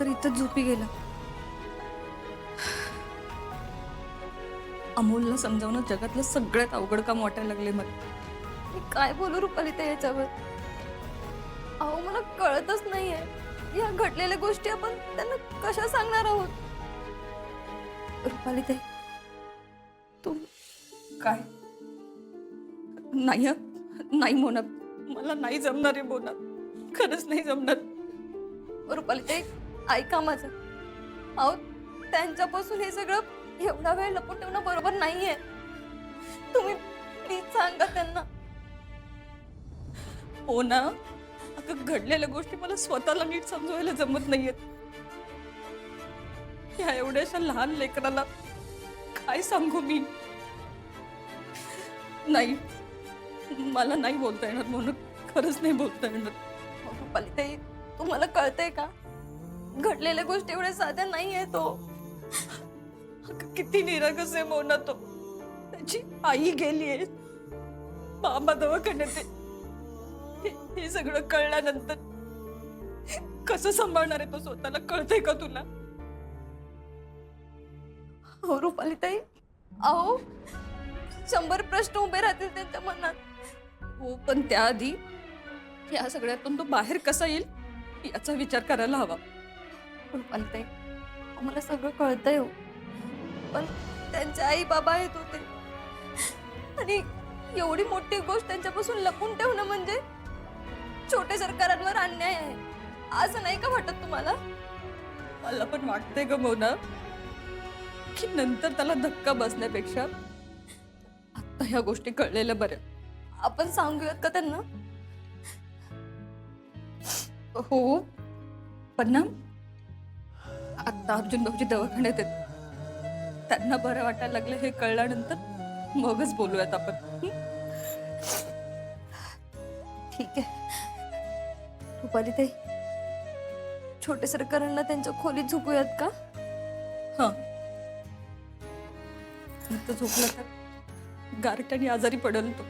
तर इथंच झोपी गेला. अमोलला समजावणं जगातलं सगळ्यात अवघड काम वाटायला लागले मला. मी काय बोलू रुपाली ते याच्यावर? अहो मला कळतच नाहीये या घडलेल्या गोष्टी आपण त्यांना कशा सांगणार आहोत. रुपाली ते तू काय? नाही हं. नाही मोना, मला नाही जमणार आहे मोना, खरंच नाही जमणार. रुपाली ते ऐका माझं. अहो त्यांच्यापासून हे सगळं एवढा वेळ लपून ठेवणं बरोबर नाहीये. तुम्ही प्लीज सांगा त्यांना. मोना, अगं घडलेल्या गोष्टी मला स्वतःला नीट समजवायला जमत नाहीयेत. ह्या एवढ्याशा लहान लेकराला काय सांगू मी? नाही, मला नाही बोलता येणार म्हणून, खरंच नाही बोलता येणार. रुपाली ताई, तुम्हाला कळतंय का? घडलेल्या गोष्टी एवढ्या साध्या नाहीये तो. अगं किती निरागस आहे मोना तो. त्याची आई गेलीये, मामा दवाखान्यात आहे. हे सगळं कळल्यानंतर कसं सांभाळणार आहे तो स्वतःला, कळतंय का तुला? हो रुपाली ताई, अहो 100 प्रश्न उभे राहतील त्यांच्या मनात. हो, पण त्याआधी या सगळ्यातून तो बाहेर कसा येईल याचा विचार करायला हवा. रुपाली ताई, मला सगळं कळतंय हो, पण त्यांचे आई बाबा आहेत होते आणि एवढी मोठी गोष्ट त्यांच्यापासून लपून ठेवणं म्हणजे छोटे सरकारांवर अन्याय आहे. असं नाही का वाटत तुम्हाला? मला पण वाटतंय ग मोना की नंतर त्याला धक्का बसण्यापेक्षा आता ह्या गोष्टी कळलेल्या बऱ्या. आपण सांगूयात का त्यांना? हो, पण ना आता अर्जुन भाऊजी दवाखान्यात आहेत. त्यांना बरं वाटायला लागलं हे कळल्यानंतर मगच बोलूयात आपण. ठीक आहे रुपाली ताई, छोटे सरकारांना त्यांच्या खोलीत झोपूयात का? हा, इथं झोपला तर गारट्याने आजारी पडेल तो.